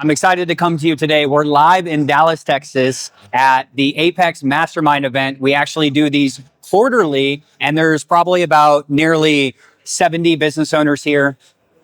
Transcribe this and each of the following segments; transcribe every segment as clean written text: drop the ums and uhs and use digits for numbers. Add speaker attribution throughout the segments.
Speaker 1: I'm excited to come to you today. We're live in Dallas, Texas at the Apex Mastermind event. We actually do these quarterly, and there's probably about nearly 70 business owners here.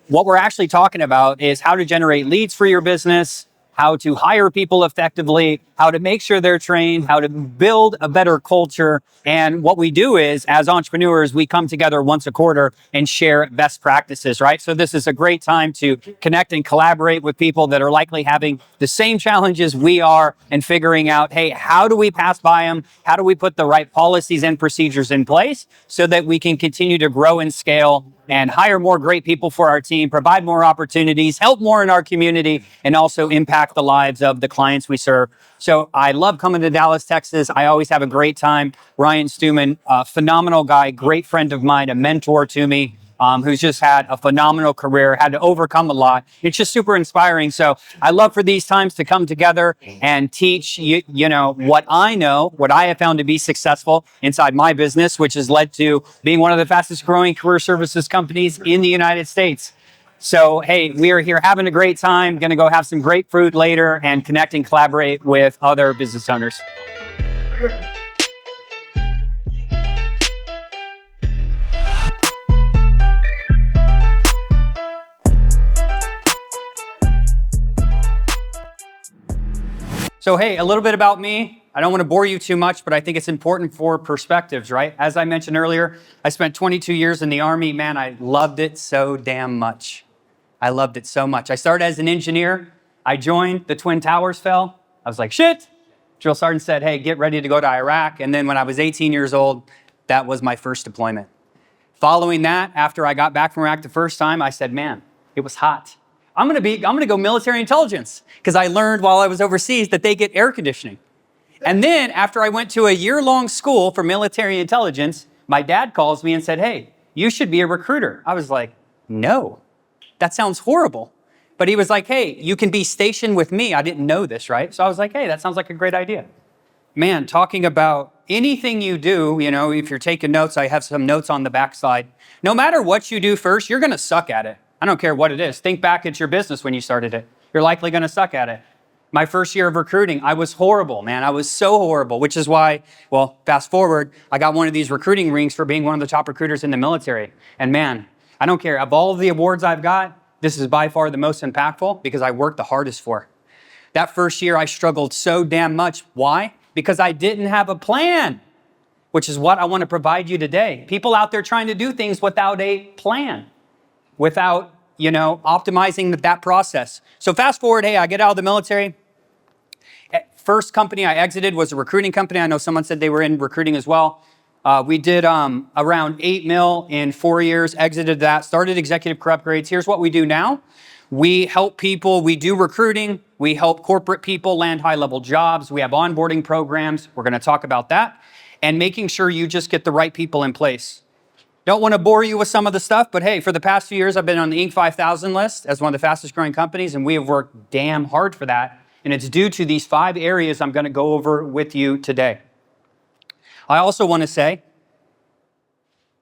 Speaker 1: What we're actually talking about is how to generate leads for your business, how to hire people effectively, how to make sure they're trained, how to build a better culture. And what we do is, as entrepreneurs, we come together once a quarter and share best practices, right? So this is a great time to connect and collaborate with people that are likely having the same challenges we are and figuring out, hey, how do we pass by them? How do we put the right policies and procedures in place so that we can continue to grow and scale and hire more great people for our team, provide more opportunities, help more in our community, and also impact the lives of the clients we serve. So I love coming to Dallas, Texas. I always have a great time. Ryan Stewman, a phenomenal guy, great friend of mine, a mentor to me, who's just had a phenomenal career, had to overcome a lot. It's just super inspiring. So I love for these times to come together and teach you know, what I have found to be successful inside my business, which has led to being one of the fastest growing career services companies in the United States. So, hey, we are here having a great time, going to go have some great food later and connect and collaborate with other business owners. So, hey, a little bit about me. I don't want to bore you too much, but I think it's important for perspectives, right? As I mentioned earlier, I spent 22 years in the Army. Man, I loved it so damn much. I loved it so much. I started as an engineer. I joined, the Twin Towers fell. I was like, shit. Drill sergeant said, hey, get ready to go to Iraq. And then when I was 18 years old, that was my first deployment. Following that, after I got back from Iraq the first time, I said, man, it was hot. I'm gonna go military intelligence, because I learned while I was overseas that they get air conditioning. And then after I went to a year-long school for military intelligence, my dad calls me and said, hey, you should be a recruiter. I was like, no, that sounds horrible. But he was like, hey, you can be stationed with me. I didn't know this, right? So I was like, hey, that sounds like a great idea. Man, talking about anything you do, you know, if you're taking notes, I have some notes on the backside. No matter what you do first, you're gonna suck at it. I don't care what it is. Think back at your business when you started it. You're likely gonna suck at it. My first year of recruiting, I was horrible, man. I was so horrible, which is why, well, fast forward, I got one of these recruiting rings for being one of the top recruiters in the military. And man, I don't care. Of all of the awards I've got, this is by far the most impactful because I worked the hardest for. That first year, I struggled so damn much. Why? Because I didn't have a plan, which is what I want to provide you today. People out there trying to do things without a plan, without, you know, optimizing that process. So fast forward, hey, I get out of the military. First company I exited was a recruiting company. I know someone said they were in recruiting as well. We did around 8 mil in 4 years, exited that, started Executive Career Upgrades. Here's what we do now. We help people, we do recruiting, we help corporate people land high-level jobs, we have onboarding programs, we're gonna talk about that, and making sure you just get the right people in place. Don't wanna bore you with some of the stuff, but hey, for the past few years, I've been on the Inc. 5000 list as one of the fastest growing companies, and we have worked damn hard for that, and it's due to these 5 areas I'm gonna go over with you today. I also wanna say,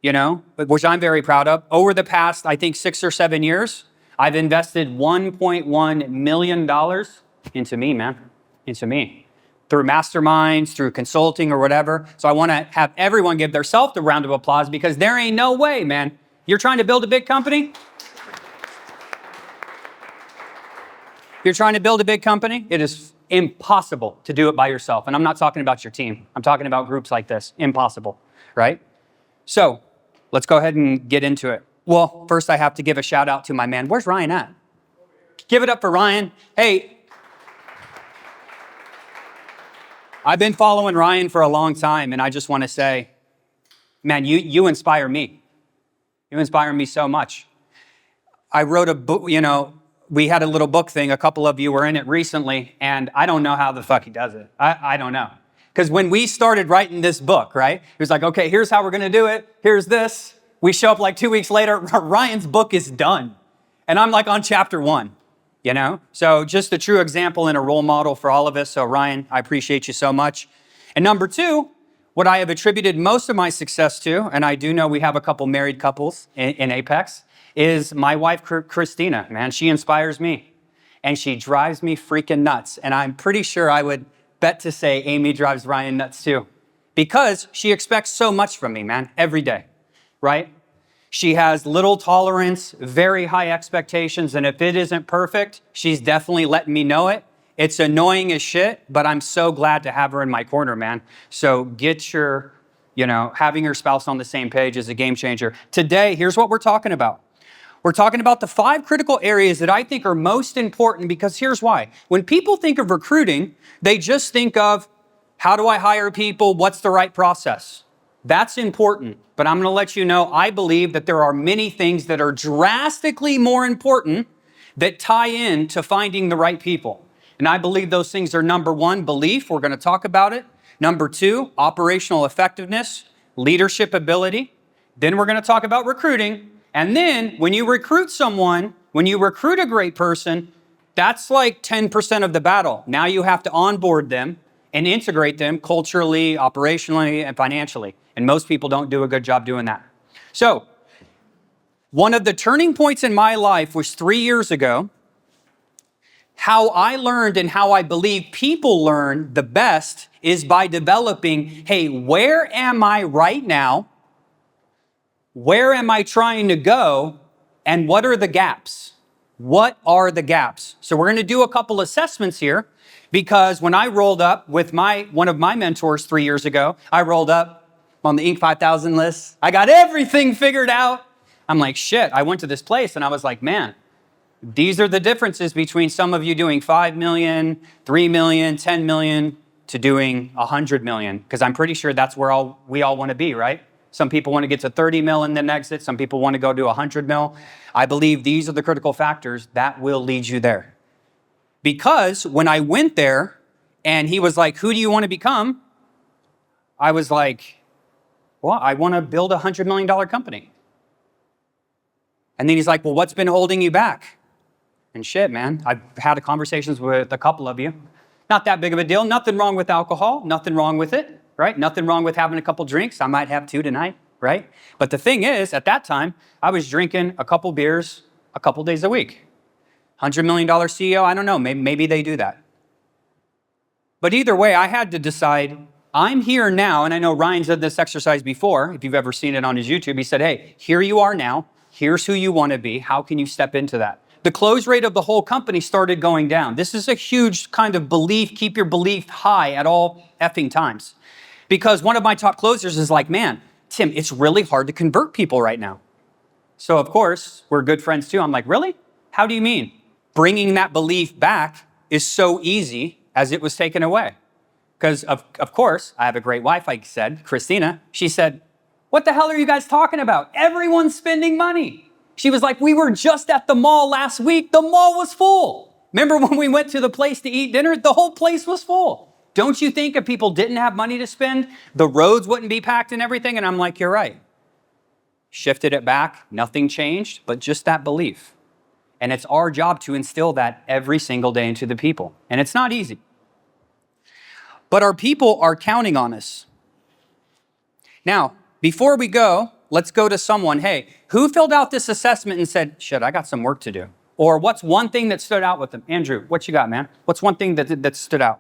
Speaker 1: you know, which I'm very proud of, over the past, I think 6 or 7 years, I've invested $1.1 million into me, man, into me. Through masterminds, through consulting or whatever. So I wanna have everyone give themselves a round of applause because there ain't no way, man. You're trying to build a big company? You're trying to build a big company? It is impossible to do it by yourself. And I'm not talking about your team. I'm talking about groups like this. Impossible, right? So let's go ahead and get into it. Well, first I have to give a shout out to my man. Where's Ryan at? Give it up for Ryan. Hey, I've been following Ryan for a long time, and I just want to say, man, you inspire me. You inspire me so much. I wrote a book, you know, we had a little book thing. A couple of you were in it recently, and I don't know how the fuck he does it. I don't know. Because when we started writing this book, right, he was like, okay, here's how we're going to do it. Here's this. We show up like 2 weeks later, Ryan's book is done. And I'm like on chapter 1, you know? So just a true example and a role model for all of us. So Ryan, I appreciate you so much. And number 2, what I have attributed most of my success to, and I do know we have a couple married couples in Apex, is my wife, Kristina. Man, she inspires me. and she drives me freaking nuts. And I'm pretty sure I would bet to say Amy drives Ryan nuts too, because she expects so much from me, man, every day, right? She has little tolerance, very high expectations, and if it isn't perfect, she's definitely letting me know it. It's annoying as shit, but I'm so glad to have her in my corner, man. So get your, having your spouse on the same page is a game changer. Today, here's what we're talking about. We're talking about the 5 critical areas that I think are most important, because here's why. When people think of recruiting, they just think of, how do I hire people? What's the right process? That's important, but I'm going to let you know, I believe that there are many things that are drastically more important that tie in to finding the right people. And I believe those things are, number 1, belief. We're going to talk about it. Number 2, operational effectiveness, leadership ability. Then we're going to talk about recruiting. And then when you recruit someone, when you recruit a great person, that's like 10% of the battle. Now you have to onboard them and integrate them culturally, operationally, and financially. And most people don't do a good job doing that. So one of the turning points in my life was 3 years ago. How I learned and how I believe people learn the best is by developing, hey, where am I right now? Where am I trying to go? And what are the gaps? What are the gaps? So we're going to do a couple assessments here, because when I rolled up with one of my mentors 3 years ago, I rolled up on the Inc. 5000 list. I got everything figured out. I'm like, shit, I went to this place and I was like, man, these are the differences between some of you doing 5 million, 3 million, 10 million to doing 100 million. Because I'm pretty sure that's where we all want to be, right? Some people want to get to 30 mil and then exit. Some people want to go to 100 mil. I believe these are the critical factors that will lead you there. Because when I went there and he was like, who do you want to become? I was like, well, I want to build a $100 million company. And then he's like, well, what's been holding you back? And shit, man, I've had conversations with a couple of you. Not that big of a deal. Nothing wrong with alcohol. Nothing wrong with it, right? Nothing wrong with having a couple drinks. I might have 2 tonight, right? But the thing is, at that time, I was drinking a couple beers a couple days a week. $100 million CEO, I don't know. Maybe they do that. But either way, I had to decide, I'm here now, and I know Ryan's done this exercise before. If you've ever seen it on his YouTube, he said, hey, here you are now. Here's who you want to be. How can you step into that? The close rate of the whole company started going down. This is a huge kind of belief. Keep your belief high at all effing times. Because one of my top closers is like, man, Tim, it's really hard to convert people right now. So of course, we're good friends too. I'm like, really? How do you mean? Bringing that belief back is so easy as it was taken away. Because of course, I have a great wife, like I said, Kristina. She said, what the hell are you guys talking about? Everyone's spending money. She was like, we were just at the mall last week. The mall was full. Remember when we went to the place to eat dinner? The whole place was full. Don't you think if people didn't have money to spend, the roads wouldn't be packed and everything? And I'm like, you're right. Shifted it back. Nothing changed, but just that belief. And it's our job to instill that every single day into the people. And it's not easy. But our people are counting on us. Now, before we go, let's go to someone, hey, who filled out this assessment and said, shit, I got some work to do? Or what's one thing that stood out with them? Andrew, what you got, man? What's one thing that stood out?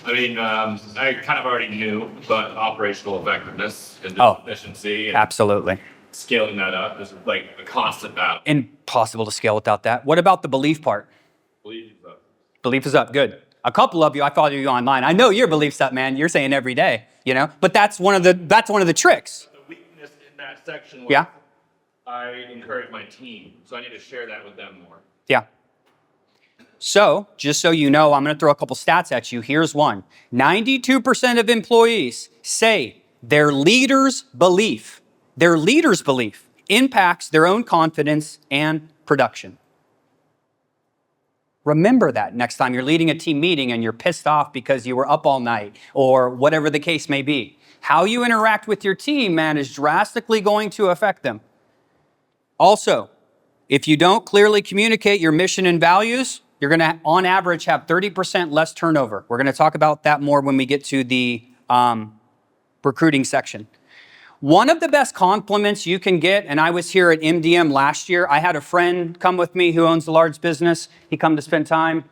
Speaker 2: I mean, I kind of already knew, but operational effectiveness and efficiency and
Speaker 1: absolutely.
Speaker 2: Scaling that up is like a constant battle.
Speaker 1: Impossible to scale without that. What about the belief part?
Speaker 2: Belief is up.
Speaker 1: Belief is up, good. A couple of you, I follow you online. I know your belief's up, man. You're saying every day, you know? But that's one of the tricks.
Speaker 2: The weakness in that section was
Speaker 1: yeah.
Speaker 2: I encourage my team, so I need to share that with them more.
Speaker 1: Yeah. So, just so you know, I'm going to throw a couple stats at you. Here's one. 92% of employees say their leader's belief impacts their own confidence and production. Remember that next time you're leading a team meeting and you're pissed off because you were up all night or whatever the case may be. How you interact with your team, man, is drastically going to affect them. Also, if you don't clearly communicate your mission and values, you're going to, on average, have 30% less turnover. We're going to talk about that more when we get to the recruiting section. One of the best compliments you can get, and I was here at MDM last year. I had a friend come with me who owns a large business. He come to spend time.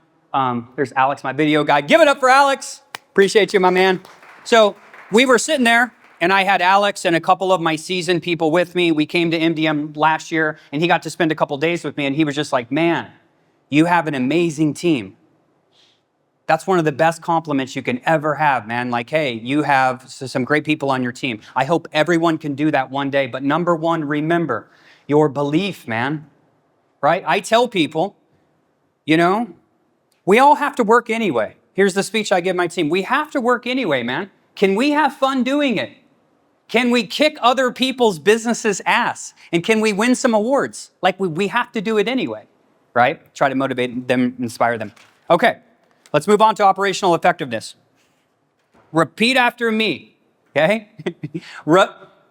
Speaker 1: There's Alex, my video guy. Give it up for Alex. Appreciate you, my man. So we were sitting there, and I had Alex and a couple of my seasoned people with me. We came to MDM last year, and he got to spend a couple days with me, and he was just like, man, you have an amazing team. That's one of the best compliments you can ever have, man. Like, hey, you have some great people on your team. I hope everyone can do that one day. But number one, remember your belief, man, right? I tell people, we all have to work anyway. Here's the speech I give my team. We have to work anyway, man. Can we have fun doing it? Can we kick other people's businesses' ass? And can we win some awards? Like we have to do it anyway, right? Try to motivate them, inspire them. Okay, let's move on to operational effectiveness. Repeat after me, okay?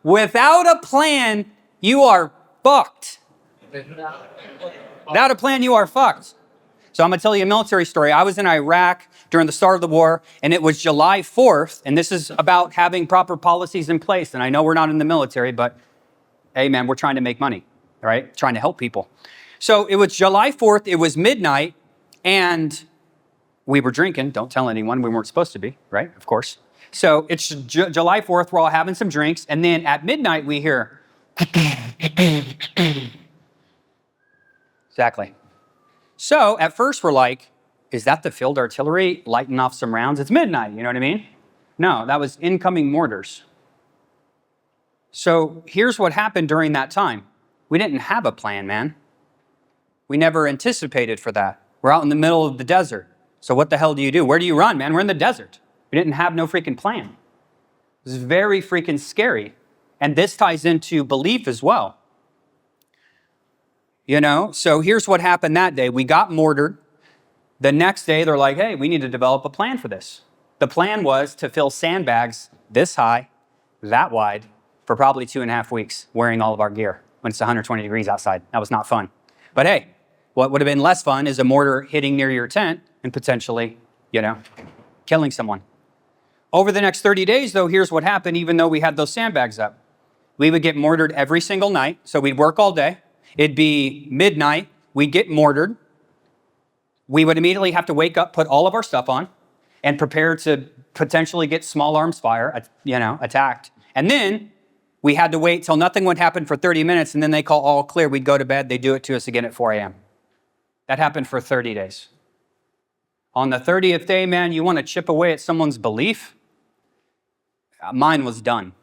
Speaker 1: Without a plan, you are fucked. Without a plan, you are fucked. So I'm gonna tell you a military story. I was in Iraq during the start of the war, and it was July 4th, and this is about having proper policies in place. And I know we're not in the military, but hey, man, we're trying to make money, all right? Trying to help people. So it was July 4th, it was midnight, and we were drinking. Don't tell anyone, we weren't supposed to be, right? Of course. So it's July 4th, we're all having some drinks, and then at midnight we hear, exactly. So at first we're like, is that the field artillery lighting off some rounds? It's midnight, you know what I mean? No, that was incoming mortars. So here's what happened during that time. We didn't have a plan, man. We never anticipated for that. We're out in the middle of the desert. So what the hell do you do? Where do you run, man? We're in the desert. We didn't have no freaking plan. This is very freaking scary. And this ties into belief as well. So here's what happened that day. We got mortared. The next day, they're like, hey, we need to develop a plan for this. The plan was to fill sandbags this high, that wide, for probably 2.5 weeks, wearing all of our gear when it's 120 degrees outside. That was not fun. But hey, what would have been less fun is a mortar hitting near your tent and potentially, killing someone. Over the next 30 days, though, here's what happened, even though we had those sandbags up. We would get mortared every single night, so we'd work all day. It'd be midnight, we'd get mortared. We would immediately have to wake up, put all of our stuff on, and prepare to potentially get small arms fire, attacked. And then we had to wait till nothing would happen for 30 minutes, and then they call all clear. We'd go to bed, they'd do it to us again at 4 a.m. That happened for 30 days. On the 30th day, man, you want to chip away at someone's belief? Mine was done.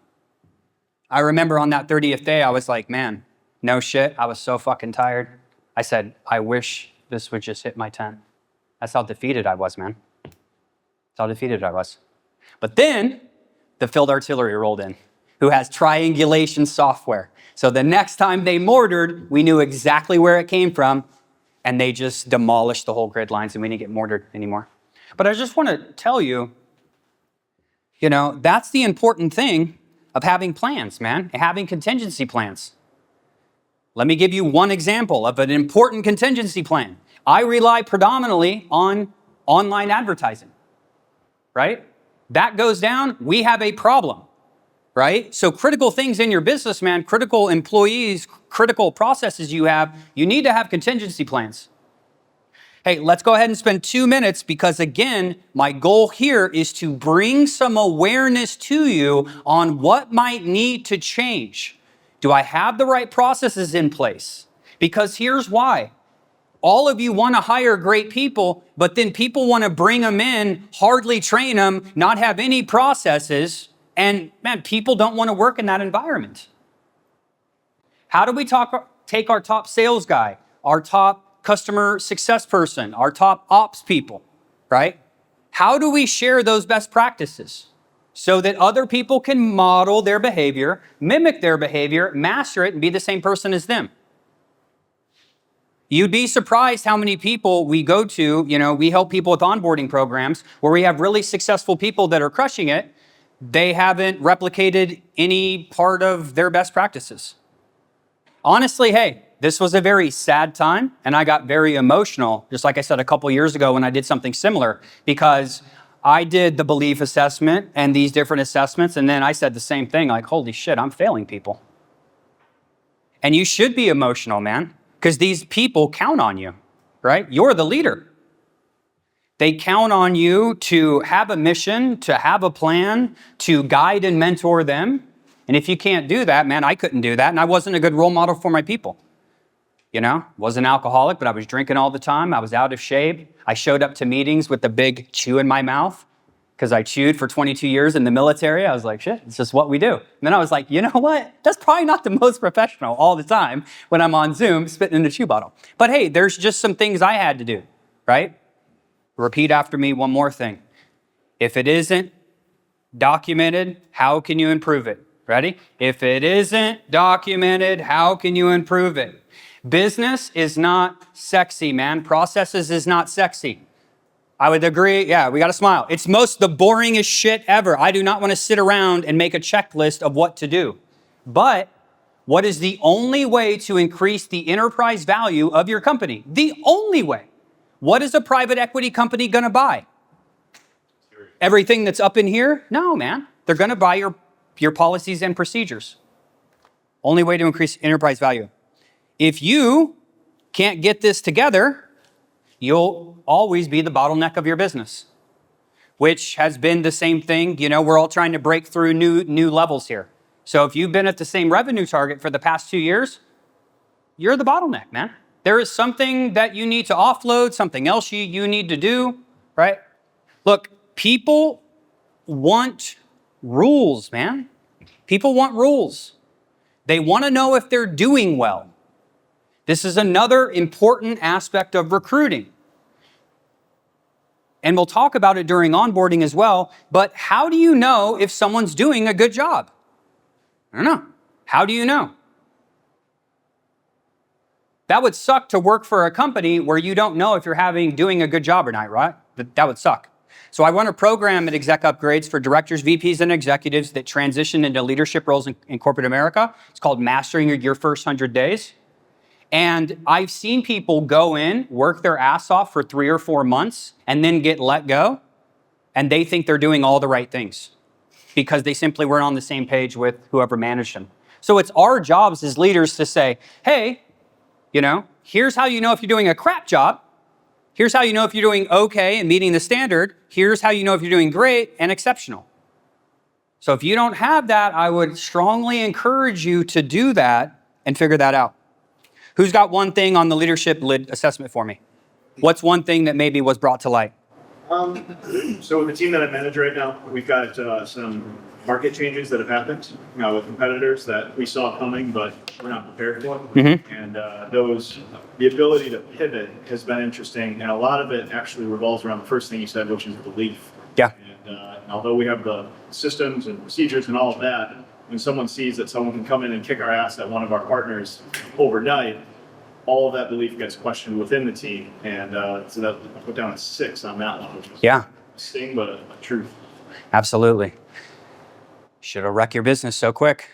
Speaker 1: I remember on that 30th day, I was like, man, no shit, I was so fucking tired. I said, I wish this would just hit my tent. That's how defeated I was, man. That's how defeated I was. But then the field artillery rolled in, who has triangulation software. So the next time they mortared, we knew exactly where it came from, and they just demolished the whole grid lines, and we didn't get mortared anymore. But I just want to tell you, that's the important thing of having plans, man, having contingency plans. Let me give you one example of an important contingency plan. I rely predominantly on online advertising, right? That goes down, we have a problem, right? So critical things in your business, man, critical employees, critical processes you need to have contingency plans. Hey, let's go ahead and spend 2 minutes because again, my goal here is to bring some awareness to you on what might need to change. Do I have the right processes in place? Because here's why. All of you want to hire great people, but then people want to bring them in, hardly train them, not have any processes, and man, people don't want to work in that environment. How do we take our top sales guy, our top customer success person, our top ops people, right? How do we share those best practices? So that other people can model their behavior, mimic their behavior, master it, and be the same person as them. You'd be surprised how many people we go to, we help people with onboarding programs where we have really successful people that are crushing it. They haven't replicated any part of their best practices. Honestly, hey, this was a very sad time, and I got very emotional, just like I said a couple years ago when I did something similar, because I did the belief assessment and these different assessments, and then I said the same thing, like, holy shit, I'm failing people. And you should be emotional, man, because these people count on you, right? You're the leader. They count on you to have a mission, to have a plan, to guide and mentor them. And if you can't do that, man, I couldn't do that, and I wasn't a good role model for my people. You know, wasn't alcoholic, but I was drinking all the time. I was out of shape. I showed up to meetings with a big chew in my mouth because I chewed for 22 years in the military. I was like, shit, it's just what we do. And then I was like, you know what? That's probably not the most professional all the time when I'm on Zoom spitting in a chew bottle. But hey, there's just some things I had to do, right? Repeat after me one more thing. If it isn't documented, how can you improve it? Ready? If it isn't documented, how can you improve it? Business is not sexy, man. Processes is not sexy. I would agree. Yeah, we got to smile. It's the boringest shit ever. I do not want to sit around and make a checklist of what to do. But what is the only way to increase the enterprise value of your company? The only way. What is a private equity company going to buy? Everything that's up in here? No, man. They're going to buy your policies and procedures. Only way to increase enterprise value. If you can't get this together, you'll always be the bottleneck of your business, which has been the same thing. You know, we're all trying to break through new levels here. So if you've been at the same revenue target for the past 2 years, you're the bottleneck, man. There is something that you need to offload, something else you need to do, right? Look, people want rules, man. People want rules. They want to know if they're doing well. This is another important aspect of recruiting. And we'll talk about it during onboarding as well, but how do you know if someone's doing a good job? I don't know. How do you know? That would suck to work for a company where you don't know if you're doing a good job or not, right? That would suck. So I run a program at Exec Upgrades for directors, VPs, and executives that transition into leadership roles in corporate America. It's called Mastering Your First 100 Days. And I've seen people go in, work their ass off for 3 or 4 months, and then get let go, and they think they're doing all the right things because they simply weren't on the same page with whoever managed them. So it's our jobs as leaders to say, hey, you know, here's how you know if you're doing a crap job. Here's how you know if you're doing okay and meeting the standard. Here's how you know if you're doing great and exceptional. So if you don't have that, I would strongly encourage you to do that and figure that out. Who's got one thing on the leadership lid assessment for me? What's one thing that maybe was brought to light?
Speaker 3: So with the team that I manage right now, we've got some market changes that have happened with competitors that we saw coming, but we're not prepared for. Mm-hmm. And the ability to pivot has been interesting. And a lot of it actually revolves around the first thing you said, which is belief.
Speaker 1: Yeah.
Speaker 3: And although we have the systems and procedures and all of that, when someone sees that someone can come in and kick our ass at one of our partners overnight, all of that belief gets questioned within the team. And so that I put down a 6 on that one, which was a sting, but a truth.
Speaker 1: Absolutely. Should have wrecked your business so quick.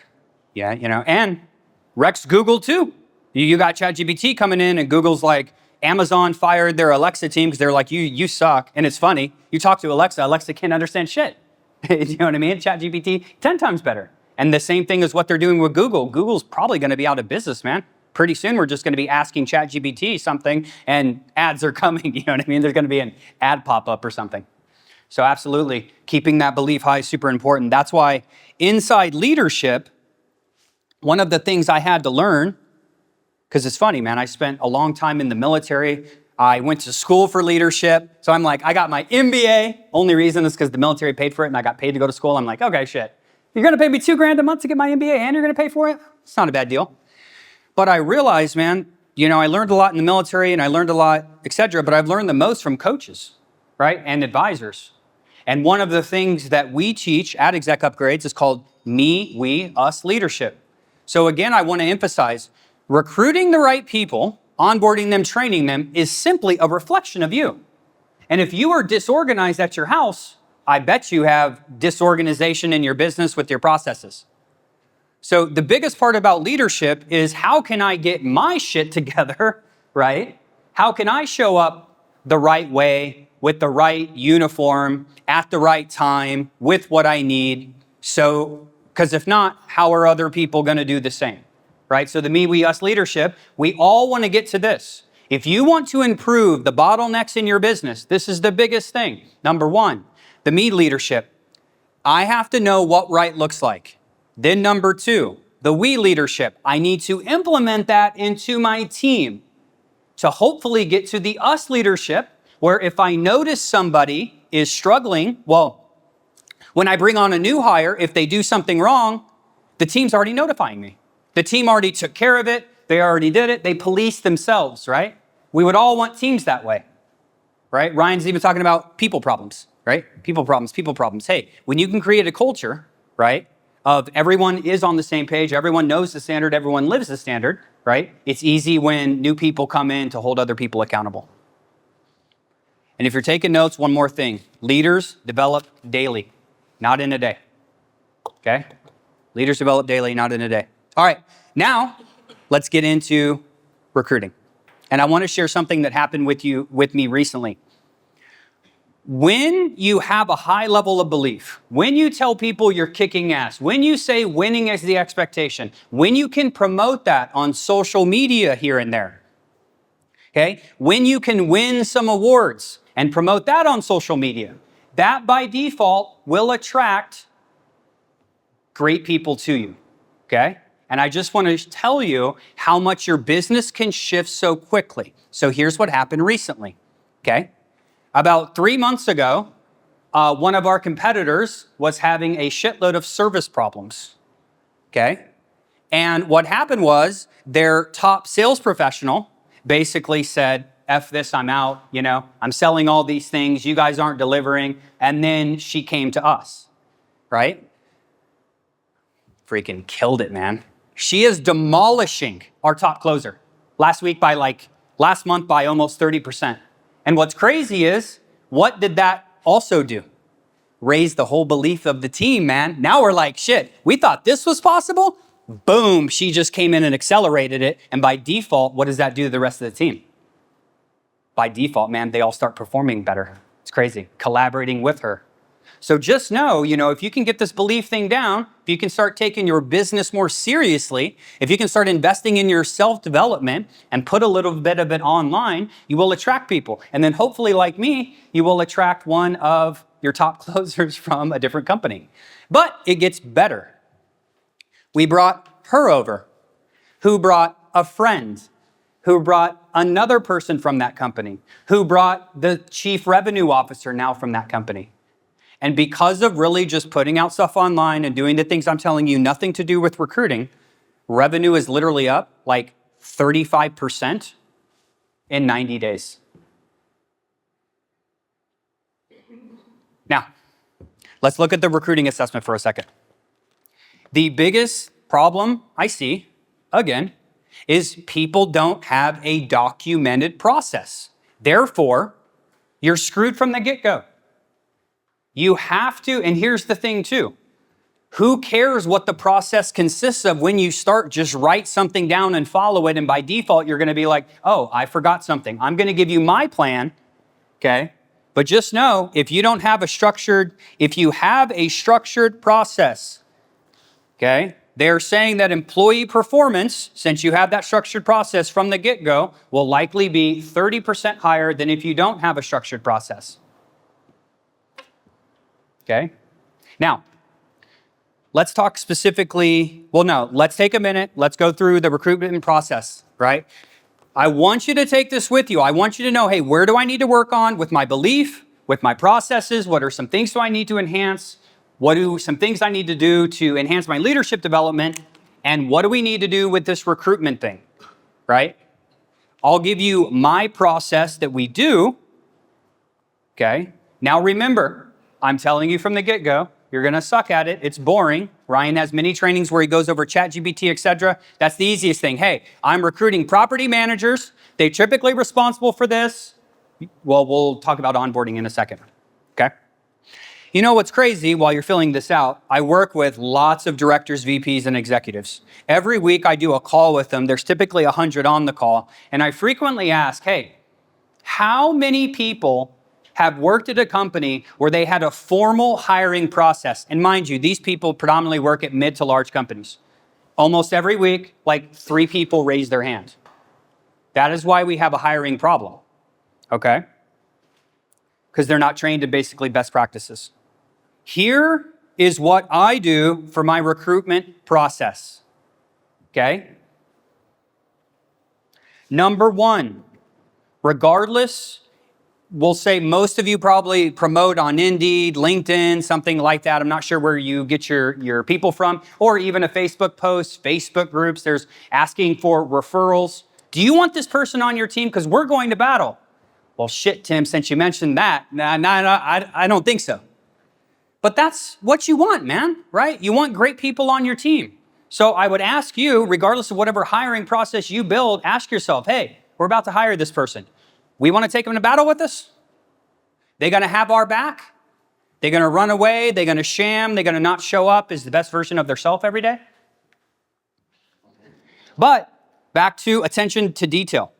Speaker 1: Yeah, you know, and wrecks Google too. You got ChatGPT coming in and Google's like, Amazon fired their Alexa team because they're like, you suck. And it's funny, you talk to Alexa, Alexa can't understand shit. You know what I mean? ChatGPT, 10 times better. And the same thing is what they're doing with Google. Google's probably going to be out of business, man. Pretty soon, we're just going to be asking ChatGPT something and ads are coming. You know what I mean? There's going to be an ad pop up or something. So absolutely, keeping that belief high is super important. That's why inside leadership, one of the things I had to learn, because it's funny, man, I spent a long time in the military. I went to school for leadership. So I'm like, I got my MBA. Only reason is because the military paid for it and I got paid to go to school. I'm like, okay, shit. You're going to pay me $2,000 a month to get my MBA and you're going to pay for it? It's not a bad deal. But I realized, man, you know, I learned a lot in the military and I learned a lot, et cetera, but I've learned the most from coaches, right? And advisors. And one of the things that we teach at Exec Upgrades is called me, we, us leadership. So again, I want to emphasize recruiting the right people, onboarding them, training them is simply a reflection of you. And if you are disorganized at your house, I bet you have disorganization in your business with your processes. So the biggest part about leadership is how can I get my shit together, right? How can I show up the right way with the right uniform, at the right time, with what I need. So, because if not, how are other people going to do the same, right? So the me, we, us leadership, we all want to get to this. If you want to improve the bottlenecks in your business, this is the biggest thing. Number one, the me leadership. I have to know what right looks like. Then number two, the we leadership. I need to implement that into my team to hopefully get to the us leadership, where if I notice somebody is struggling, well, when I bring on a new hire, if they do something wrong, the team's already notifying me. The team already took care of it. They already did it. They police themselves, right? We would all want teams that way, right? Ryan's even talking about people problems, right? People problems. Hey, when you can create a culture, right, of everyone is on the same page, everyone knows the standard, everyone lives the standard, right? It's easy when new people come in to hold other people accountable. And if you're taking notes, one more thing. Leaders develop daily, not in a day, okay? Leaders develop daily, not in a day. All right, now let's get into recruiting. And I want to share something that happened with me recently. When you have a high level of belief, when you tell people you're kicking ass, when you say winning is the expectation, when you can promote that on social media here and there, okay? When you can win some awards and promote that on social media, that by default will attract great people to you, okay? And I just want to tell you how much your business can shift so quickly. So here's what happened recently, okay? About 3 months ago, one of our competitors was having a shitload of service problems, okay? And what happened was their top sales professional basically said, F this, I'm out, I'm selling all these things, you guys aren't delivering. And then she came to us, right? Freaking killed it, man. She is demolishing our top closer. Last month by almost 30%. And what's crazy is, what did that also do? Raise the whole belief of the team, man. Now we're like, shit, we thought this was possible? Boom, she just came in and accelerated it. And by default, what does that do to the rest of the team? By default, man, they all start performing better. It's crazy, collaborating with her. So just know, if you can get this belief thing down, if you can start taking your business more seriously, if you can start investing in your self-development and put a little bit of it online, you will attract people. And then hopefully, like me, you will attract one of your top closers from a different company. But it gets better. We brought her over, who brought a friend, who brought another person from that company, who brought the chief revenue officer now from that company. And because of really just putting out stuff online and doing the things I'm telling you, nothing to do with recruiting, revenue is literally up like 35% in 90 days. Now, let's look at the recruiting assessment for a second. The biggest problem I see, again, is people don't have a documented process. Therefore, you're screwed from the get-go. You have to, and here's the thing too, who cares what the process consists of when you start? Just write something down and follow it, and by default, you're gonna be like, oh, I forgot something. I'm gonna give you my plan, okay? But just know, if you have a structured process, okay? They're saying that employee performance, since you have that structured process from the get-go, will likely be 30% higher than if you don't have a structured process. Okay? Now, let's talk specifically, let's take a minute. Let's go through the recruitment process, right? I want you to take this with you. I want you to know, hey, where do I need to work on with my belief, with my processes? What are some things do I need to enhance? What are some things I need to do to enhance my leadership development? And what do we need to do with this recruitment thing, right? I'll give you my process that we do, okay? Now remember, I'm telling you from the get-go, you're gonna suck at it. It's boring. Ryan has many trainings where he goes over ChatGPT, etc. That's the easiest thing. Hey, I'm recruiting property managers. They're typically responsible for this. Well, we'll talk about onboarding in a second, okay? You know what's crazy while you're filling this out? I work with lots of directors, VPs, and executives. Every week I do a call with them. There's typically 100 on the call. And I frequently ask, hey, how many people have worked at a company where they had a formal hiring process. And mind you, these people predominantly work at mid to large companies. Almost every week, like 3 people raise their hand. That is why we have a hiring problem, okay? Because they're not trained in basically best practices. Here is what I do for my recruitment process, okay? Number 1, regardless, we'll say most of you probably promote on Indeed, LinkedIn, something like that. I'm not sure where you get your people from, or even a Facebook post, Facebook groups. There's asking for referrals. Do you want this person on your team? Because we're going to battle. Well, shit, Tim, since you mentioned that, I don't think so. But that's what you want, man, right? You want great people on your team. So I would ask you, regardless of whatever hiring process you build, ask yourself, hey, we're about to hire this person. We want to take them to battle with us? They're going to have our back? They're going to run away? They're going to sham? They're going to not show up as the best version of themselves every day? But back to attention to detail.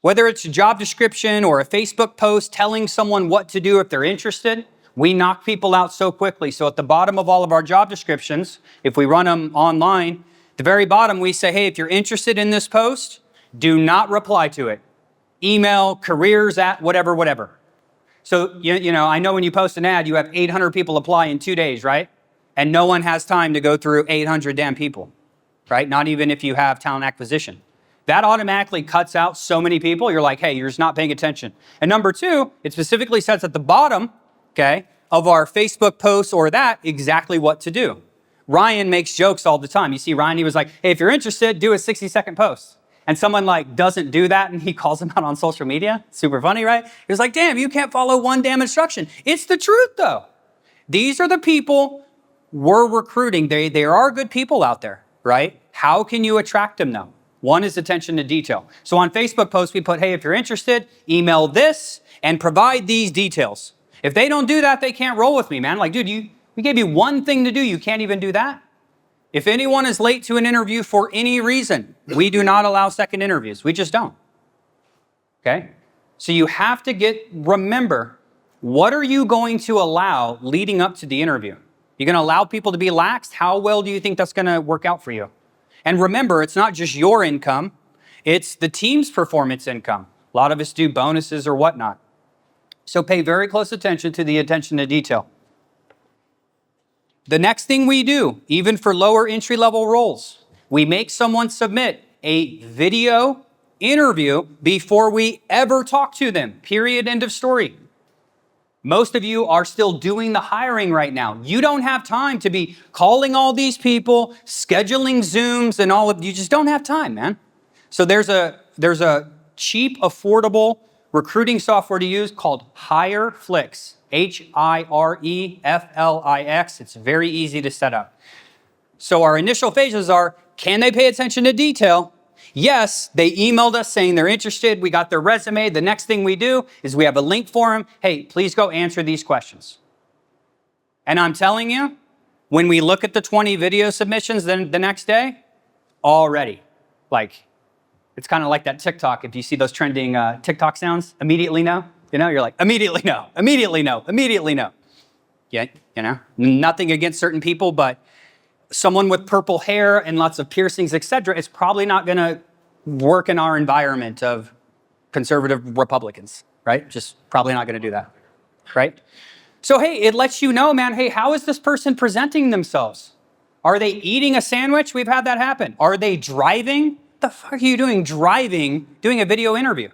Speaker 1: Whether it's a job description or a Facebook post telling someone what to do if they're interested, we knock people out so quickly. So at the bottom of all of our job descriptions, if we run them online, at the very bottom we say, hey, if you're interested in this post, do not reply to it. Email careers at whatever. So, you know, I know when you post an ad, you have 800 people apply in 2 days, right? And no one has time to go through 800 damn people, right? Not even if you have talent acquisition. That automatically cuts out so many people. You're like, hey, you're just not paying attention. And number 2, it specifically says at the bottom, okay, of our Facebook posts or that, exactly what to do. Ryan makes jokes all the time. You see Ryan, he was like, hey, if you're interested, do a 60-second post. And someone like doesn't do that and he calls them out on social media. Super funny, right? He was like, damn, you can't follow one damn instruction. It's the truth though. These are the people we're recruiting. There are good people out there, right? How can you attract them though? 1 is attention to detail. So on Facebook posts, we put, hey, if you're interested, email this and provide these details. If they don't do that, they can't roll with me, man. Like, dude, we gave you 1 thing to do. You can't even do that. If anyone is late to an interview for any reason, we do not allow second interviews. We just don't. Okay? So you have to remember, what are you going to allow leading up to the interview? You're going to allow people to be laxed? How well do you think that's going to work out for you? And remember, it's not just your income, it's the team's performance income. A lot of us do bonuses or whatnot. So pay very close attention to the attention to detail. The next thing we do, even for lower entry-level roles, we make someone submit a video interview before we ever talk to them. Period, end of story. Most of you are still doing the hiring right now. You don't have time to be calling all these people, scheduling Zooms and you just don't have time, man. So there's a cheap, affordable recruiting software to use called HireFlix, HireFlix. It's very easy to set up. So our initial phases are, can they pay attention to detail? Yes, they emailed us saying they're interested. We got their resume. The next thing we do is we have a link for them. Hey, please go answer these questions. And I'm telling you, when we look at the 20 video submissions then the next day, already, like, it's kind of like that TikTok. If you see those trending TikTok sounds, immediately no. You know, you're like, immediately no, immediately no, immediately no. Yeah, you know, nothing against certain people, but someone with purple hair and lots of piercings, etc., it's probably not going to work in our environment of conservative Republicans, right? Just probably not going to do that, right? So, hey, it lets you know, man, hey, how is this person presenting themselves? Are they eating a sandwich? We've had that happen. Are they driving? What the fuck are you doing driving, doing a video interview?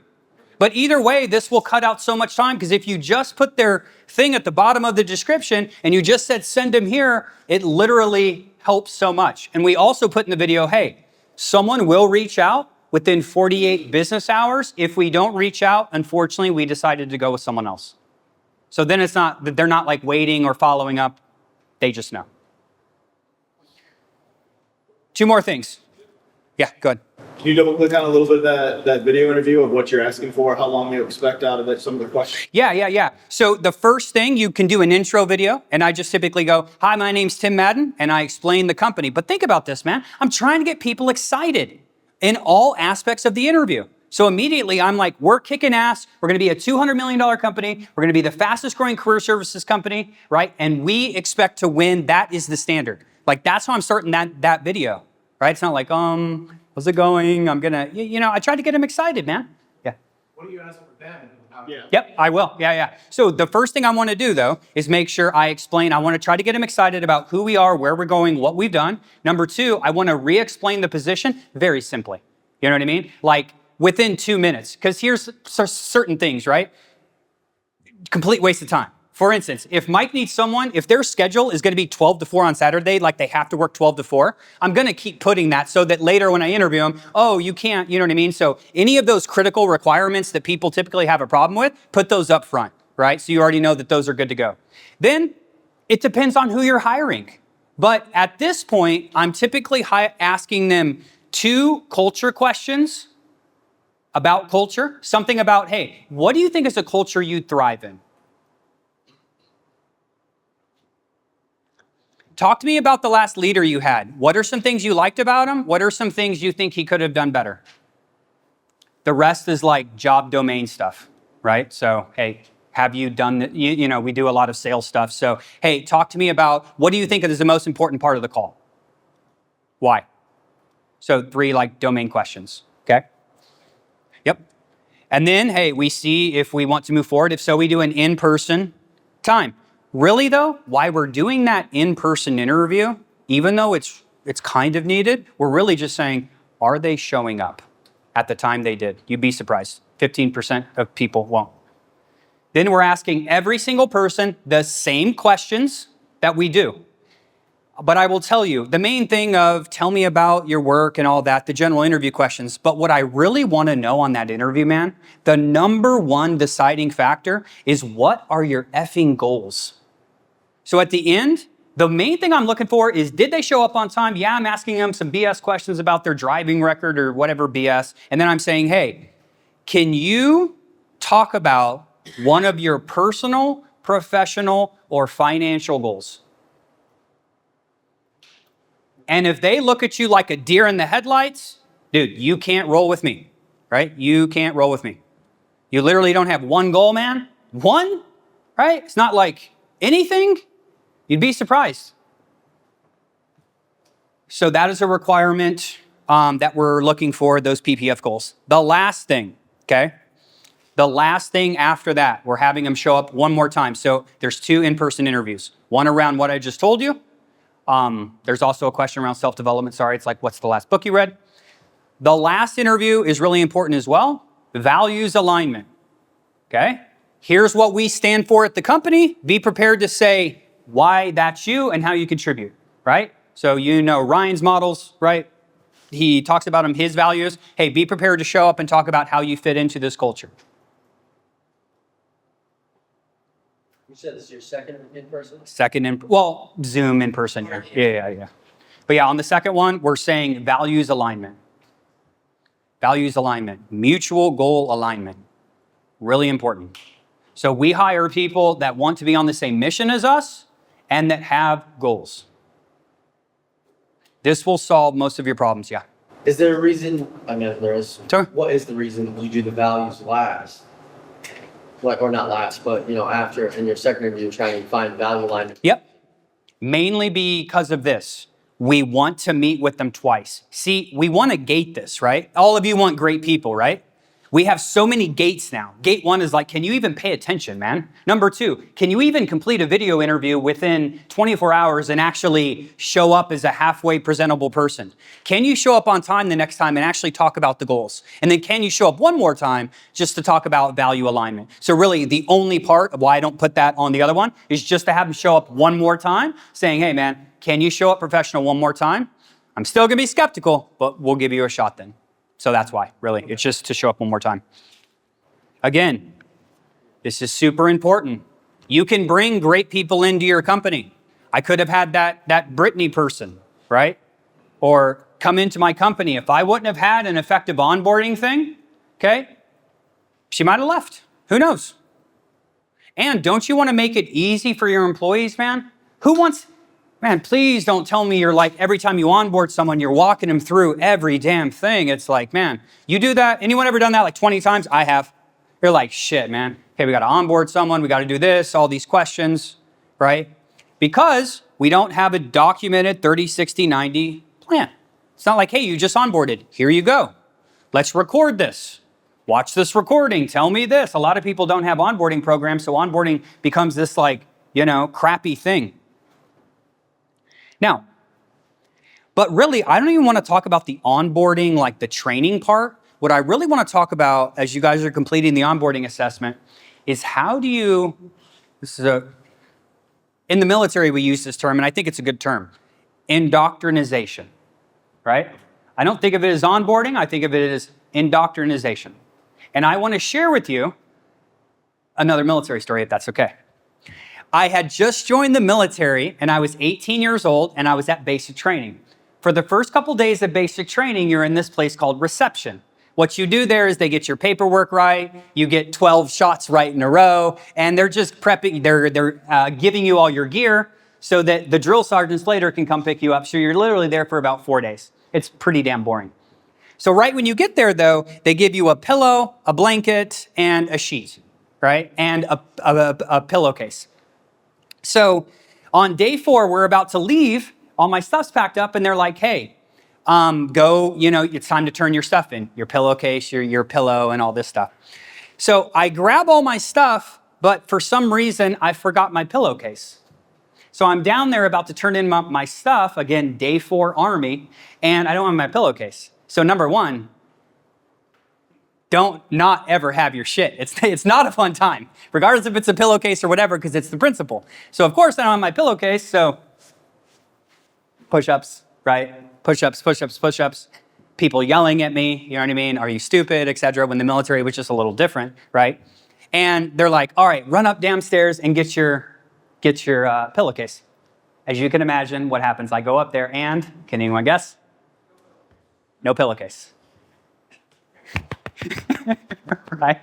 Speaker 1: But either way, this will cut out so much time, because if you just put their thing at the bottom of the description and you just said send them here, it literally helps so much. And we also put in the video, hey, someone will reach out within 48 business hours. If we don't reach out, unfortunately, we decided to go with someone else. So then it's not that they're not like waiting or following up. They just know. 2 more things. Yeah, go ahead.
Speaker 3: Can you double click on a little bit of that video interview of what you're asking for, how long you expect out of it, some of the questions?
Speaker 1: Yeah. So the first thing, you can do an intro video, and I just typically go, hi, my name's Tim Madden, and I explain the company. But think about this, man. I'm trying to get people excited in all aspects of the interview. So immediately I'm like, we're kicking ass. We're going to be a $200 million company. We're going to be the fastest growing career services company, right? And we expect to win. That is the standard. Like, that's how I'm starting that video, right? It's not like, how's it going? I'm going to, I tried to get him excited, man. Yeah.
Speaker 4: What do you ask for them?
Speaker 3: Yeah.
Speaker 1: Yep, I will. Yeah. So the first thing I want to do, though, is make sure I explain. I want to try to get him excited about who we are, where we're going, what we've done. Number two, I want to re-explain the position very simply. You know what I mean? Like, within 2 minutes. Because here's certain things, right? Complete waste of time. For instance, if Mike needs someone, if their schedule is going to be 12 to 4 on Saturday, like they have to work 12 to 4, I'm going to keep putting that so that later when I interview them, oh, you can't, you know what I mean? So any of those critical requirements that people typically have a problem with, put those up front, right? So you already know that those are good to go. Then it depends on who you're hiring. But at this point, I'm typically asking them 2 culture questions about culture. Something about, hey, what do you think is a culture you'd thrive in? Talk to me about the last leader you had. What are some things you liked about him? What are some things you think he could have done better? The rest is like job domain stuff, right? So, hey, have you done that? We do a lot of sales stuff. So, hey, talk to me about what do you think is the most important part of the call? Why? So 3 like domain questions, okay? Yep. And then, hey, we see if we want to move forward. If so, we do an in-person time. Really though, why we're doing that in-person interview, even though it's kind of needed, we're really just saying, are they showing up at the time they did? You'd be surprised. 15% of people won't. Then we're asking every single person the same questions that we do. But I will tell you, the main thing of tell me about your work and all that, the general interview questions, but what I really want to know on that interview, man, the number one deciding factor is what are your effing goals? So at the end, the main thing I'm looking for is, did they show up on time? Yeah, I'm asking them some BS questions about their driving record or whatever BS. And then I'm saying, hey, can you talk about one of your personal, professional, or financial goals? And if they look at you like a deer in the headlights, dude, you can't roll with me, right? You can't roll with me. You literally don't have one goal, man. One, right? It's not like anything. You'd be surprised. So that is a requirement that we're looking for, those PPF goals. The last thing, okay? The last thing after that, we're having them show up one more time. So there's 2 in-person interviews. One around what I just told you. There's also a question around self-development. Sorry, it's like, what's the last book you read? The last interview is really important as well. Values alignment, okay? Here's what we stand for at the company. Be prepared to say why that's you and how you contribute, right? So Ryan's models, right? He talks about his values. Hey, be prepared to show up and talk about how you fit into this culture.
Speaker 5: You said this is your second in person?
Speaker 1: Zoom in person. Yeah. But yeah, on the second one, we're saying values alignment. Values alignment, mutual goal alignment. Really important. So we hire people that want to be on the same mission as us and that have goals. This will solve most of your problems, yeah.
Speaker 5: Is there a reason, there is.
Speaker 1: Sure.
Speaker 5: What is the reason you do the values last? Or not last, but after in your second interview, you're trying to find value alignment.
Speaker 1: Yep. Mainly because of this. We want to meet with them twice. See, we want to gate this, right? All of you want great people, right? We have so many gates now. Gate 1 is like, can you even pay attention, man? Number 2, can you even complete a video interview within 24 hours and actually show up as a halfway presentable person? Can you show up on time the next time and actually talk about the goals? And then can you show up one more time just to talk about value alignment? So really the only part of why I don't put that on the other one is just to have them show up one more time saying, hey man, can you show up professional one more time? I'm still gonna be skeptical, but we'll give you a shot then. So that's why, really. It's just to show up one more time. Again, this is super important. You can bring great people into your company. I could have had that Brittany person, right? Or come into my company. If I wouldn't have had an effective onboarding thing, okay, she might have left. Who knows? And don't you want to make it easy for your employees, man? Who wants Man, please don't tell me you're like, every time you onboard someone, you're walking them through every damn thing. It's like, man, you do that? Anyone ever done that like 20 times? I have. You're like, shit, man. Okay, we got to onboard someone. We got to do this, all these questions, right? Because we don't have a documented 30, 60, 90 plan. It's not like, hey, you just onboarded. Here you go. Let's record this. Watch this recording. Tell me this. A lot of people don't have onboarding programs, so onboarding becomes this like, crappy thing. Now, but really, I don't even want to talk about the onboarding, like the training part. What I really want to talk about as you guys are completing the onboarding assessment is how do you, in the military we use this term, and I think it's a good term, indoctrination, right? I don't think of it as onboarding, I think of it as indoctrination. And I want to share with you another military story, if that's okay. I had just joined the military and I was 18 years old and I was at basic training. For the first couple days of basic training, you're in this place called reception. What you do there is they get your paperwork right, you get 12 shots right in a row, and they're just prepping, they're giving you all your gear so that the drill sergeants later can come pick you up. So you're literally there for about 4 days. It's pretty damn boring. So right when you get there though, they give you a pillow, a blanket, and a sheet, right? And a pillowcase. So on day 4, we're about to leave, all my stuff's packed up, and they're like, hey, go, it's time to turn your stuff in, your pillowcase, your pillow, and all this stuff. So I grab all my stuff, but for some reason, I forgot my pillowcase. So I'm down there about to turn in my stuff, again, day 4 Army, and I don't have my pillowcase. So number 1, don't not ever have your shit. It's not a fun time, regardless if it's a pillowcase or whatever, because it's the principle. So of course I don't have my pillowcase, so push-ups, right? Push-ups, push-ups, push-ups. People yelling at me, you know what I mean? Are you stupid, etc. When the military was just a little different, right? And they're like, all right, run up downstairs and get your pillowcase. As you can imagine, what happens? I go up there and, can anyone guess? No pillowcase. Right?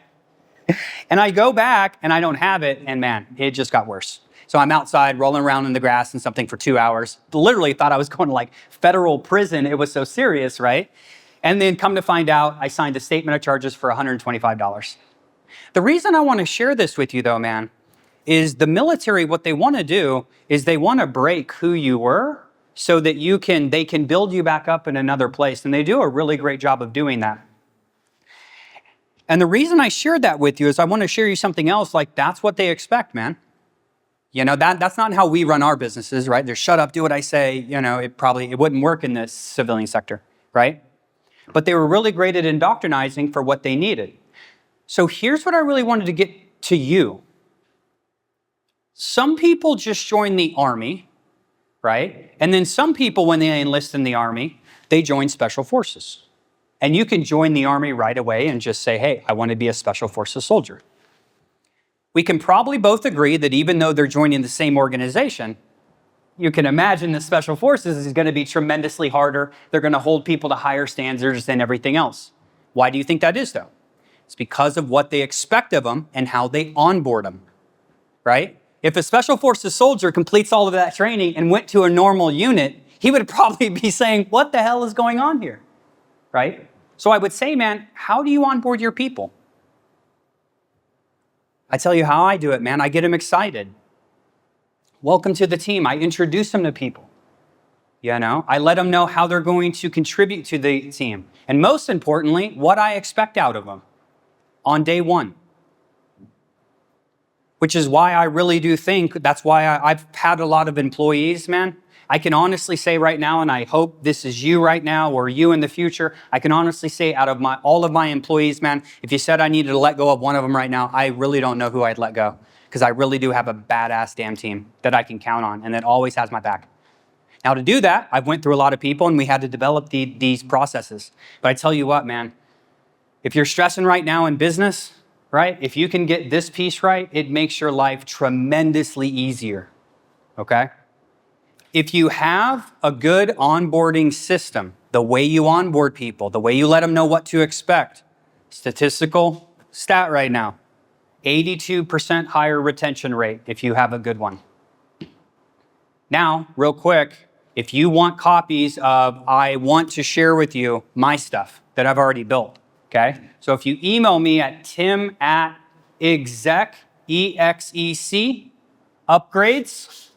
Speaker 1: And I go back and I don't have it, and man, it just got worse. So I'm outside rolling around in the grass and something for 2 hours. Literally thought I was going to like federal prison. It was so serious, right? And then come to find out, I signed a statement of charges for $125. The reason I want to share this with you though, man, is the military, what they want to do is they want to break who you were so that they can build you back up in another place. And they do a really great job of doing that. And the reason I shared that with you is I want to share you something else, like that's what they expect, man. That's not how we run our businesses, right? They're shut up, do what I say, it wouldn't work in the civilian sector, right? But they were really great at indoctrinizing for what they needed. So here's what I really wanted to get to you. Some people just join the Army, right? And then some people, when they enlist in the Army, they join Special Forces. And you can join the Army right away and just say, hey, I want to be a Special Forces soldier. We can probably both agree that even though they're joining the same organization, you can imagine the Special Forces is going to be tremendously harder. They're going to hold people to higher standards than everything else. Why do you think that is, though? It's because of what they expect of them and how they onboard them, right? If a Special Forces soldier completes all of that training and went to a normal unit, he would probably be saying, what the hell is going on here, right? So I would say, man, how do you onboard your people? I tell you how I do it, man. I get them excited. Welcome to the team. I introduce them to people. I let them know how they're going to contribute to the team. And most importantly, what I expect out of them on day 1. Which is why I really do think, that's why I've had a lot of employees, man. I can honestly say right now, and I hope this is you right now or you in the future, I can honestly say out of all of my employees, man, if you said I needed to let go of one of them right now, I really don't know who I'd let go. Because I really do have a badass damn team that I can count on and that always has my back. Now to do that, I've went through a lot of people and we had to develop these processes. But I tell you what, man, if you're stressing right now in business, right, if you can get this piece right, it makes your life tremendously easier, okay? If you have a good onboarding system, the way you onboard people, the way you let them know what to expect, statistical stat right now, 82% higher retention rate if you have a good one. Now, real quick, if you want copies of, I want to share with you my stuff that I've already built, okay? So if you email me at tim@exec, E-X-E-C, upgrades,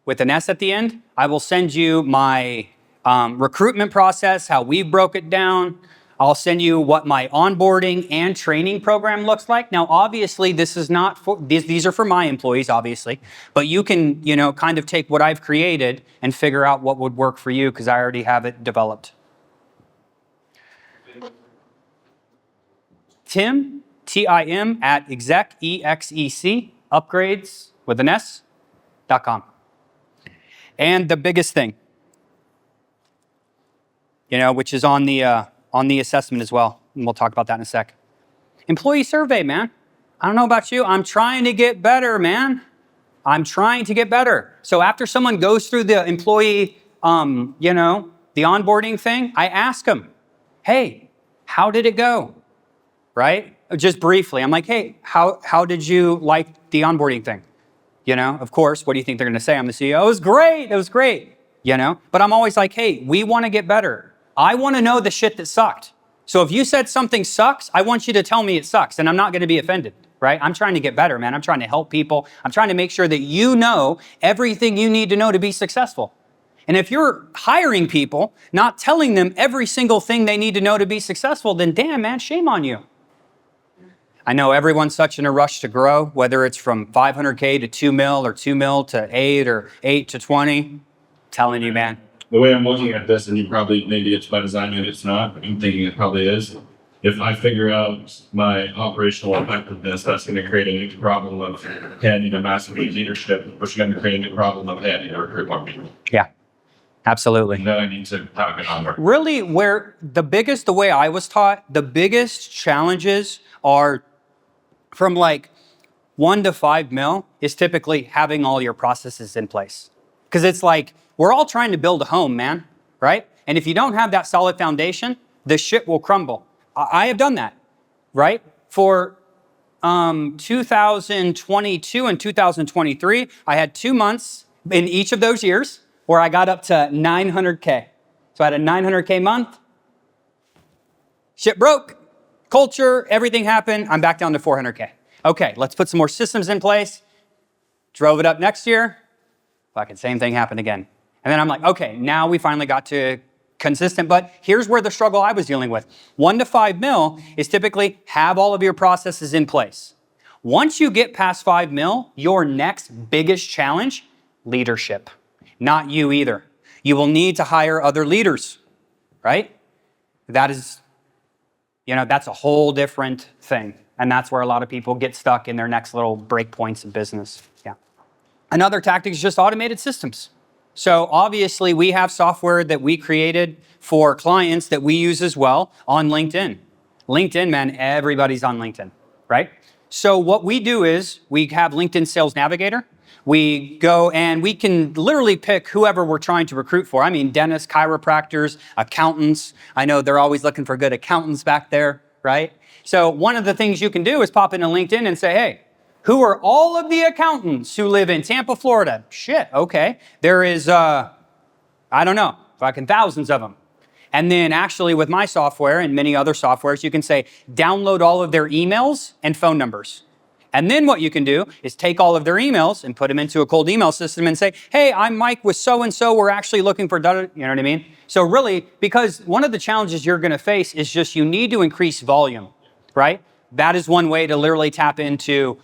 Speaker 1: with an S at the end, I will send you my recruitment process, how we broke it down. I'll send you what my onboarding and training program looks like. Now, obviously, this is not for, these are for my employees, obviously, but you can, kind of take what I've created and figure out what would work for you because I already have it developed. Tim, T-I-M, @exec, E-X-E-C, upgrades, with an S.com. And the biggest thing, which is on the assessment as well, and we'll talk about that in a sec. Employee survey, man. I don't know about you, I'm trying to get better, man. I'm trying to get better. So after someone goes through the employee, the onboarding thing, I ask them, hey, how did it go? Right? Just briefly, I'm like, hey, how did you like the onboarding thing? Of course, what do you think they're gonna say? I'm the CEO, it was great, But I'm always like, hey, we wanna get better. I wanna know the shit that sucked. So if you said something sucks, I want you to tell me it sucks, and I'm not gonna be offended, right? I'm trying to get better, man. I'm trying to help people. I'm trying to make sure that you know everything you need to know to be successful. And if you're hiring people, not telling them every single thing they need to know to be successful, then damn, man, shame on you. I know everyone's such in a rush to grow, whether it's from 500K to 2 mil or 2 mil to 8 or 8 to 20. I'm telling you, man.
Speaker 2: The way I'm looking at this, and maybe it's by design, maybe it's not, but I'm thinking it probably is. If I figure out my operational effectiveness, that's going to create a new problem of, hey, I need a massive leadership, which is going to create a new problem of, hey, I need to recruit more people.
Speaker 1: Yeah, absolutely.
Speaker 2: And then I need to talk it on.
Speaker 1: Really, the way I was taught, the biggest challenges are from like 1 to 5 mil is typically having all your processes in place. Because it's like, we're all trying to build a home, man, right? And if you don't have that solid foundation, the shit will crumble. I have done that, right? For 2022 and 2023, I had 2 months in each of those years where I got up to 900K. So I had a 900K month. Shit broke. Culture, everything happened. I'm back down to 400K. Okay, let's put some more systems in place. Drove it up next year. Fucking same thing happened again. And then I'm like, okay, now we finally got to consistent, but here's where the struggle I was dealing with. 1 to 5 mil is typically have all of your processes in place. Once you get past 5 mil, your next biggest challenge, leadership. Not you either. You will need to hire other leaders, right? That is, that's a whole different thing. And that's where a lot of people get stuck in their next little break points in business. Yeah. Another tactic is just automated systems. So obviously we have software that we created for clients that we use as well on LinkedIn. LinkedIn, man, everybody's on LinkedIn, right? So what we do is we have LinkedIn Sales Navigator. We go and we can literally pick whoever we're trying to recruit for. I mean, dentists, chiropractors, accountants. I know they're always looking for good accountants back there, right? So one of the things you can do is pop into LinkedIn and say, hey, who are all of the accountants who live in Tampa, Florida? Shit, okay. There is, I don't know, fucking thousands of them. And then actually with my software and many other softwares, you can say, download all of their emails and phone numbers. And then what you can do is take all of their emails and put them into a cold email system and say, hey, I'm Mike with so-and-so. We're actually looking for, you know what I mean? So really, because one of the challenges you're going to face is just you need to increase volume, right? That is one way to literally tap into,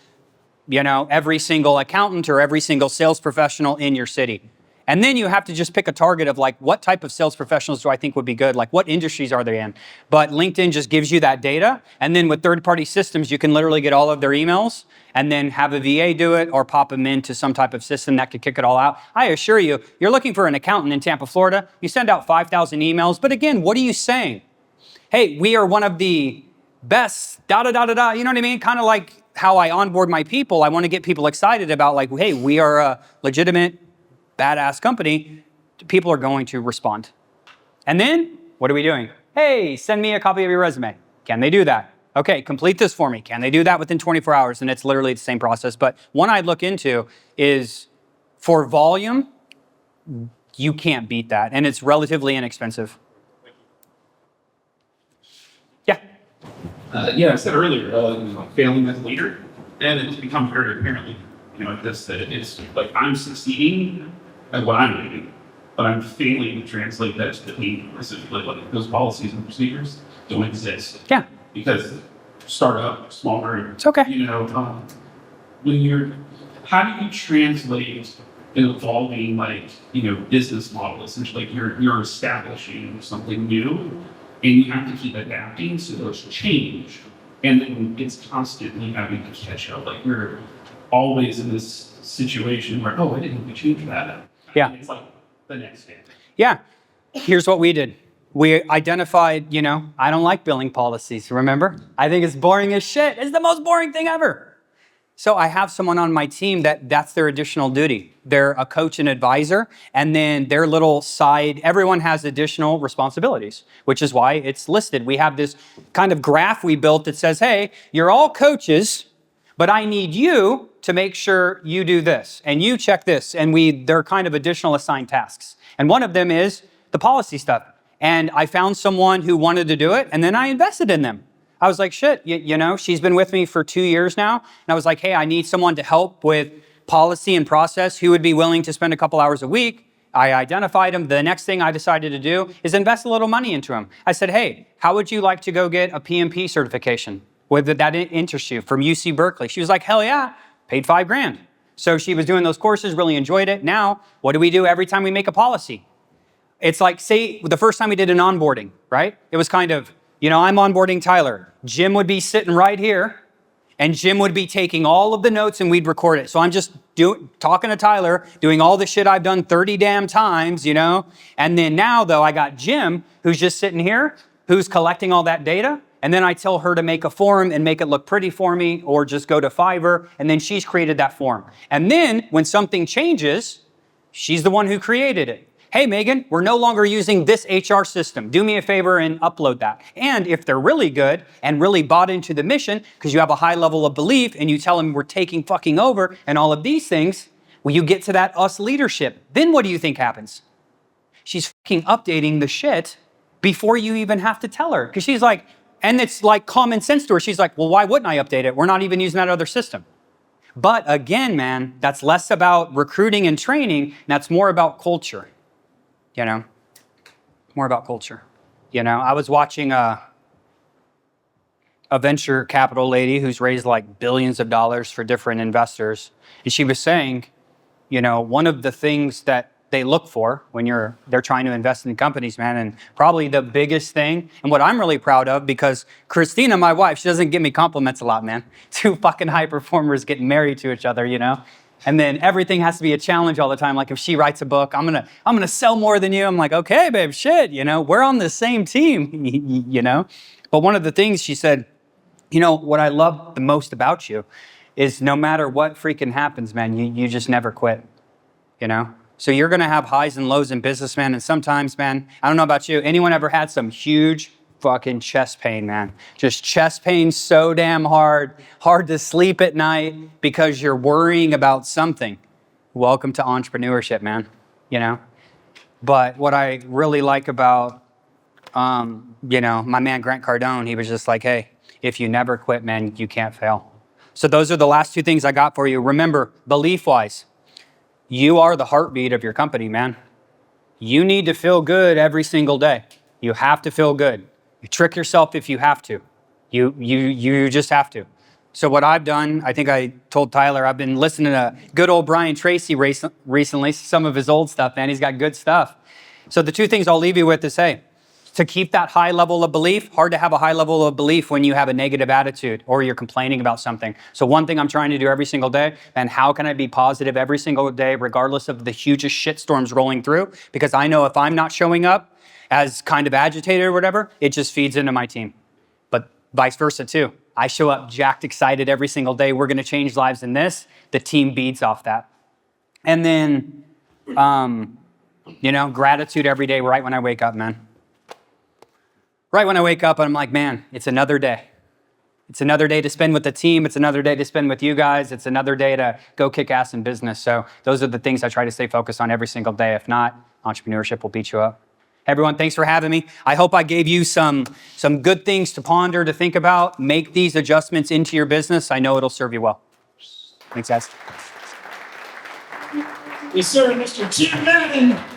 Speaker 1: every single accountant or every single sales professional in your city. And then you have to just pick a target of like, what type of sales professionals do I think would be good? Like what industries are they in? But LinkedIn just gives you that data. And then with third-party systems, you can literally get all of their emails and then have a VA do it or pop them into some type of system that could kick it all out. I assure you, you're looking for an accountant in Tampa, Florida. You send out 5,000 emails. But again, what are you saying? Hey, we are one of the best, you know what I mean? Kind of like how I onboard my people. I want to get people excited about like, hey, we are a legitimate, badass company. People are going to respond. And then, what are we doing? Hey, send me a copy of your resume. Can they do that? Okay, complete this for me. Can they do that within 24 hours? And it's literally the same process. But one I'd look into is for volume, you can't beat that. And it's relatively inexpensive. Yeah.
Speaker 4: Yeah, I said earlier, failing as a leader, and it's become very apparent, at this, that it's like I'm succeeding at what I'm doing, but I'm failing to translate that to the team. Specifically, like those policies and procedures don't exist.
Speaker 1: Yeah.
Speaker 4: Because startup, smaller,
Speaker 1: It's okay.
Speaker 4: How do you translate an evolving, business model? Essentially, you're establishing something new, and you have to keep adapting so those change. And then it's constantly having to catch up. Like we're always in this situation where, I didn't even change that.
Speaker 1: Yeah.
Speaker 4: And it's like the next day.
Speaker 1: Yeah. Here's what we did. We identified, I don't like billing policies, remember? I think it's boring as shit. It's the most boring thing ever. So I have someone on my team that's their additional duty. They're a coach and advisor, and then their little side, everyone has additional responsibilities, which is why it's listed. We have this kind of graph we built that says, hey, you're all coaches, but I need you to make sure you do this, and you check this, and they're kind of additional assigned tasks. And one of them is the policy stuff. And I found someone who wanted to do it, and then I invested in them. I was like, shit, she's been with me for 2 years now. And I was like, hey, I need someone to help with policy and process who would be willing to spend a couple hours a week. I identified him. The next thing I decided to do is invest a little money into him. I said, hey, how would you like to go get a PMP certification? Would that interest you from UC Berkeley? She was like, hell yeah, paid $5,000. So she was doing those courses, really enjoyed it. Now, what do we do every time we make a policy? It's like, say, the first time we did an onboarding, right? It was kind of, I'm onboarding Tyler. Jim would be sitting right here, and Jim would be taking all of the notes, and we'd record it. So I'm just talking to Tyler, doing all the shit I've done 30 damn times, And then now, though, I got Jim, who's just sitting here, who's collecting all that data. And then I tell her to make a form and make it look pretty for me, or just go to Fiverr, and then she's created that form. And then when something changes, she's the one who created it. Hey, Megan, we're no longer using this HR system. Do me a favor and upload that. And if they're really good and really bought into the mission, because you have a high level of belief and you tell them we're taking fucking over and all of these things, well, you get to that us leadership. Then what do you think happens? She's fucking updating the shit before you even have to tell her. Because she's like, and it's like common sense to her. She's like, well, why wouldn't I update it? We're not even using that other system. But again, man, that's less about recruiting and training. And that's more about culture. More about culture. I was watching a venture capital lady who's raised like billions of dollars for different investors. And she was saying, one of the things that they look for when they're trying to invest in companies, man, and probably the biggest thing, and what I'm really proud of, because Kristina, my wife, she doesn't give me compliments a lot, man. Two fucking high performers getting married to each other, And then everything has to be a challenge all the time. Like if she writes a book, I'm gonna sell more than you. I'm like, okay, babe, shit, we're on the same team, But one of the things she said, what I love the most about you is no matter what freaking happens, man, you just never quit, So you're gonna have highs and lows in business, man. And sometimes, man, I don't know about you, anyone ever had some huge fucking chest pain, man? Just chest pain so damn hard to sleep at night because you're worrying about something. Welcome to entrepreneurship, man, But what I really like about, my man Grant Cardone, he was just like, hey, if you never quit, man, you can't fail. So those are the last two things I got for you. Remember, belief-wise, you are the heartbeat of your company, man. You need to feel good every single day. You have to feel good. You trick yourself if you have to. You just have to. So what I've done, I think I told Tyler, I've been listening to good old Brian Tracy recently, some of his old stuff, man. He's got good stuff. So the two things I'll leave you with is, hey, to keep that high level of belief, hard to have a high level of belief when you have a negative attitude or you're complaining about something. So one thing I'm trying to do every single day, and how can I be positive every single day, regardless of the hugest shitstorms rolling through? Because I know if I'm not showing up as kind of agitated or whatever, it just feeds into my team. But vice versa too. I show up jacked excited every single day. We're going to change lives in this. The team beats off that. And then, gratitude every day right when I wake up, man. Right when I wake up, I'm like, man, it's another day. It's another day to spend with the team. It's another day to spend with you guys. It's another day to go kick ass in business. So those are the things I try to stay focused on every single day. If not, entrepreneurship will beat you up. Everyone, thanks for having me. I hope I gave you some good things to ponder, to think about. Make these adjustments into your business. I know it'll serve you well. Thanks, guys.
Speaker 4: Yes, sir, Mr. Tim Madden.